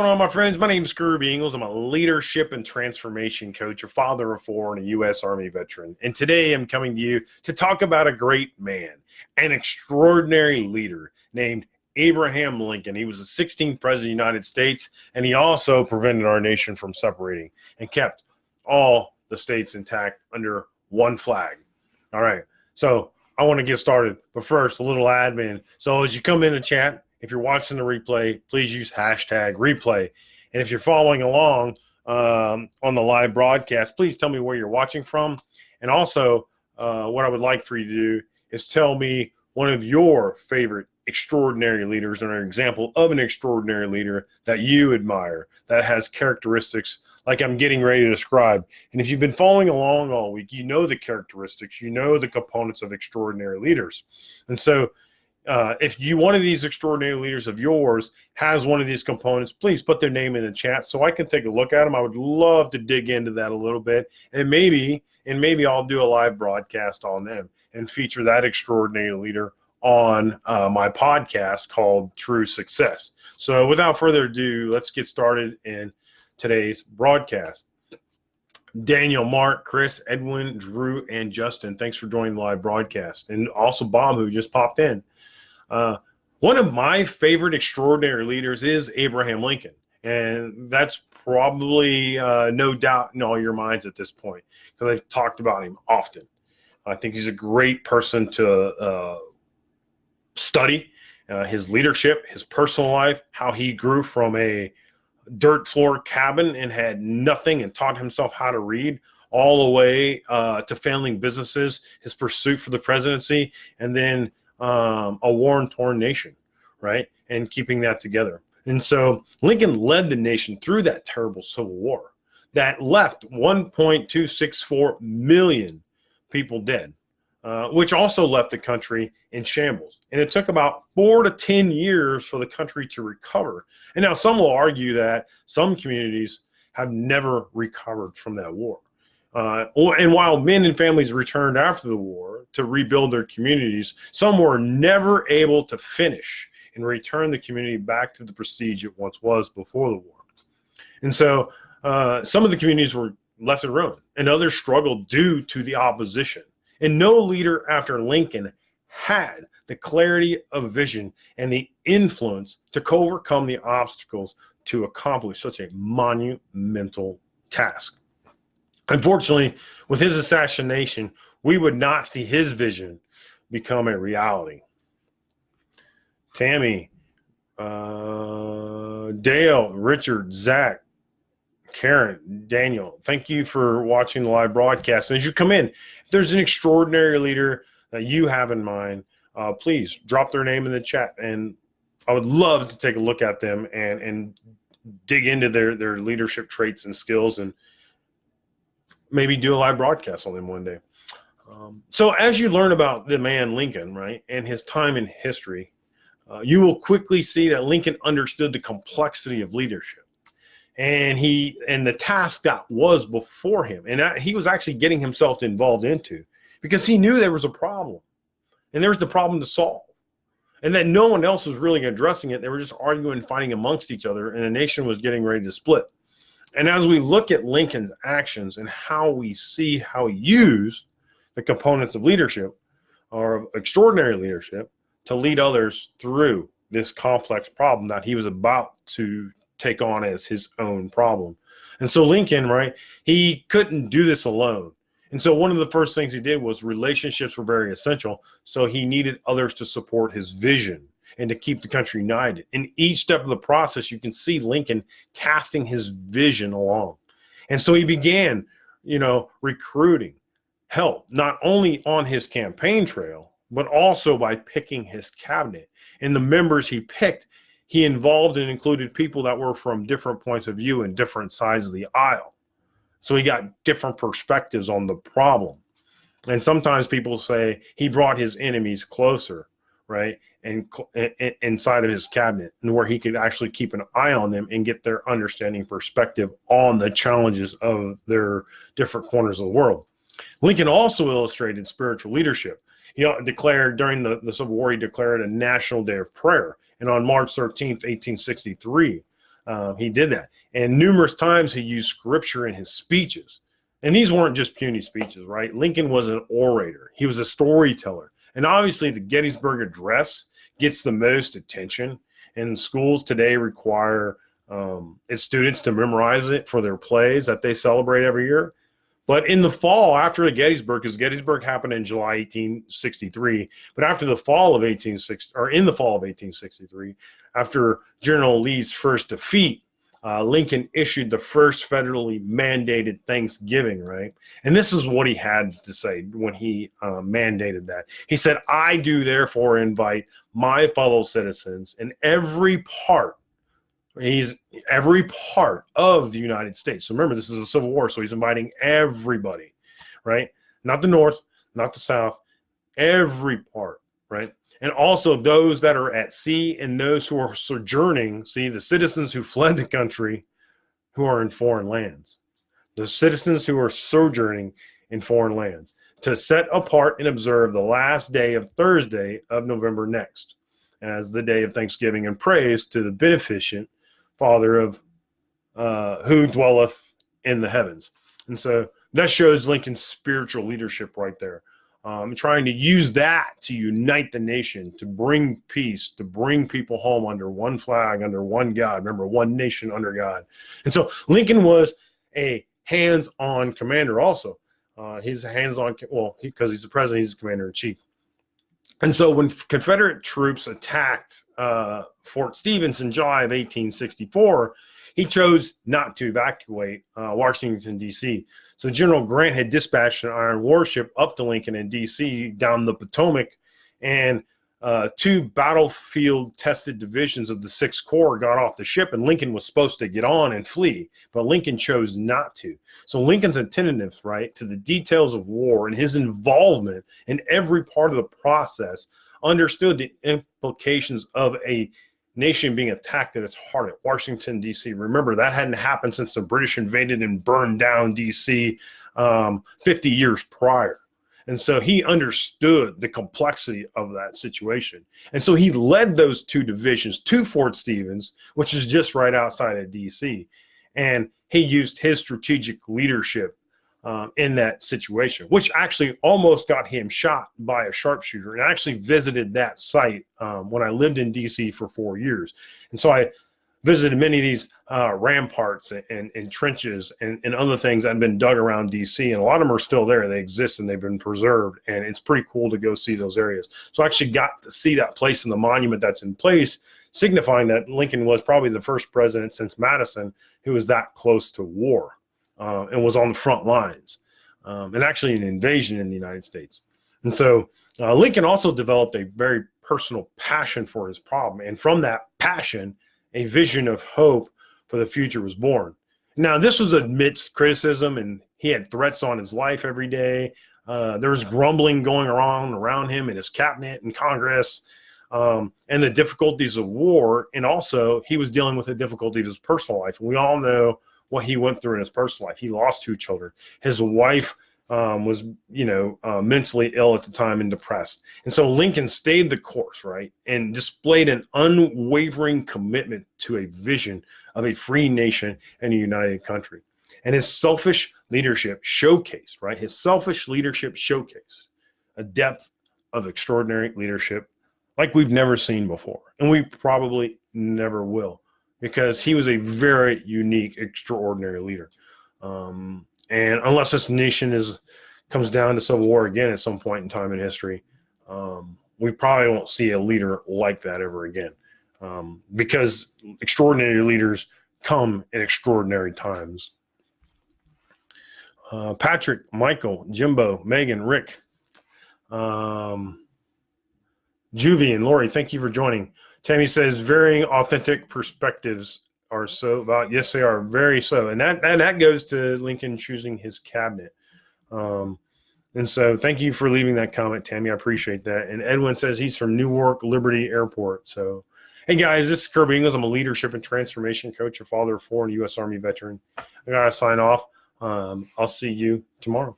On, my friends? My name is Scooby Ingles. I'm a leadership and transformation coach, a father of four, and a U.S. Army veteran. And today I'm coming to you to talk about a great man, an extraordinary leader named Abraham Lincoln. He was the 16th president of the United States, and he also prevented our nation from separating and kept all the states intact under one flag. All right, so I want to get started, but first, a little admin. So as you come in the chat, if you're watching the replay, please use hashtag replay. And if you're following along on the live broadcast, please tell me where you're watching from. And also, what I would like for you to do is tell me one of your favorite extraordinary leaders or an example of an extraordinary leader that you admire, that has characteristics like I'm getting ready to describe. And if you've been following along all week, you know the characteristics, you know the components of extraordinary leaders. And so if one of these extraordinary leaders of yours has one of these components, please put their name in the chat so I can take a look at them. I would love to dig into that a little bit, and maybe I'll do a live broadcast on them and feature that extraordinary leader on my podcast called True Success. So without further ado, let's get started in today's broadcast. Daniel, Mark, Chris, Edwin, Drew, and Justin, thanks for joining the live broadcast. And also Bob, who just popped in. One of my favorite extraordinary leaders is Abraham Lincoln. And that's probably no doubt in all your minds at this point, because I've talked about him often. I think he's a great person to study, his leadership, his personal life, how he grew from a dirt floor cabin and had nothing and taught himself how to read, all the way to failing businesses, his pursuit for the presidency, and then a war-torn nation, right? And keeping that together. And so Lincoln led the nation through that terrible Civil War that left 1.264 million people dead, which also left the country in shambles. And it took about 4 to 10 years for the country to recover. And now some will argue that some communities have never recovered from that war. And while men and families returned after the war to rebuild their communities, some were never able to finish and return the community back to the prestige it once was before the war. And so some of the communities were left in ruin, and others struggled due to the opposition. And no leader after Lincoln had the clarity of vision and the influence to overcome the obstacles to accomplish such a monumental task. Unfortunately, with his assassination, we would not see his vision become a reality. Tammy, Dale, Richard, Zach, Karen, Daniel, thank you for watching the live broadcast. And as you come in, if there's an extraordinary leader that you have in mind, please drop their name in the chat. And I would love to take a look at them and dig into their leadership traits and skills, and maybe do a live broadcast on them one day. So as you learn about the man Lincoln, right, and his time in history, you will quickly see that Lincoln understood the complexity of leadership. And the task that was before him, and that he was actually getting himself involved into, because he knew there was a problem, and there was the problem to solve, and that no one else was really addressing it. They were just arguing and fighting amongst each other, and the nation was getting ready to split. And as we look at Lincoln's actions and how we see how he used the components of leadership, or extraordinary leadership, to lead others through this complex problem that he was about to take on as his own problem. And so Lincoln, right, he couldn't do this alone. And so one of the first things he did was relationships were very essential. So he needed others to support his vision and to keep the country united. In each step of the process, you can see Lincoln casting his vision along. And so he began, recruiting help, not only on his campaign trail, but also by picking his cabinet. And the members he picked, he involved and included people that were from different points of view and different sides of the aisle. So he got different perspectives on the problem. And sometimes people say he brought his enemies closer, right, and inside of his cabinet, and where he could actually keep an eye on them and get their understanding perspective on the challenges of their different corners of the world. Lincoln also illustrated spiritual leadership. He declared during the Civil War, he declared a national day of prayer. And on March 13th, 1863, he did that. And numerous times he used scripture in his speeches. And these weren't just puny speeches, right? Lincoln was an orator. He was a storyteller. And obviously the Gettysburg Address gets the most attention. And schools today require its students to memorize it for their plays that they celebrate every year. But in the fall, after the Gettysburg, because Gettysburg happened in July 1863, but after the fall of 1860, or in the fall of 1863, after General Lee's first defeat, Lincoln issued the first federally mandated Thanksgiving, right? And this is what he had to say when he mandated that. He said, "I do therefore invite my fellow citizens in every part of the United States." So remember, this is a Civil War, so he's inviting everybody, right? Not the North, not the South, every part, right? And also those that are at sea and those who are sojourning, see, the citizens who fled the country who are in foreign lands, the citizens who are sojourning in foreign lands, to set apart and observe the last day of Thursday of November next as the day of thanksgiving and praise to the beneficent Father of who dwelleth in the heavens. And so that shows Lincoln's spiritual leadership right there. Trying to use that to unite the nation, to bring peace, to bring people home under one flag, under one God. Remember, one nation under God. And so Lincoln was a hands-on commander also. He's a hands-on, well, because he's the president, he's the commander-in-chief. And so when Confederate troops attacked Fort Stevens in July of 1864, he chose not to evacuate Washington, D.C. So General Grant had dispatched an iron warship up to Lincoln in D.C. down the Potomac, and two battlefield-tested divisions of the 6th Corps got off the ship, and Lincoln was supposed to get on and flee, but Lincoln chose not to. So Lincoln's attentiveness, right, to the details of war and his involvement in every part of the process, understood the implications of a nation being attacked at its heart at Washington, D.C. Remember, that hadn't happened since the British invaded and burned down D.C. 50 years prior. And so he understood the complexity of that situation. And so he led those two divisions to Fort Stevens, which is just right outside of D.C. And he used his strategic leadership in that situation, which actually almost got him shot by a sharpshooter. And I actually visited that site when I lived in D.C. for 4 years. And so I visited many of these ramparts and trenches and other things that have been dug around D.C. And a lot of them are still there. They exist and they've been preserved. And it's pretty cool to go see those areas. So I actually got to see that place and the monument that's in place, signifying that Lincoln was probably the first president since Madison who was that close to war. And was on the front lines, and actually an invasion in the United States. And so Lincoln also developed a very personal passion for his problem. And from that passion, a vision of hope for the future was born. Now, this was amidst criticism, and he had threats on his life every day. There was grumbling going around him in his cabinet and Congress, and the difficulties of war. And also, he was dealing with the difficulty of his personal life. And we all know what he went through in his personal life. He lost 2 children. His wife was, mentally ill at the time and depressed. And so Lincoln stayed the course, right, and displayed an unwavering commitment to a vision of a free nation and a united country. And his selfish leadership showcased, right, a depth of extraordinary leadership like we've never seen before. And we probably never will, because he was a very unique, extraordinary leader. And unless this nation comes down to civil war again at some point in time in history, we probably won't see a leader like that ever again, because extraordinary leaders come in extraordinary times. Patrick, Michael, Jimbo, Megan, Rick, Juvie, and Lori, thank you for joining. Tammy says varying authentic perspectives are so about. Yes, they are very so. And that goes to Lincoln choosing his cabinet. And so thank you for leaving that comment, Tammy. I appreciate that. And Edwin says he's from Newark Liberty Airport. So, hey guys, this is Kirby Ingles. I'm a leadership and transformation coach, a father of 4 and a U.S. Army veteran. I got to sign off. I'll see you tomorrow.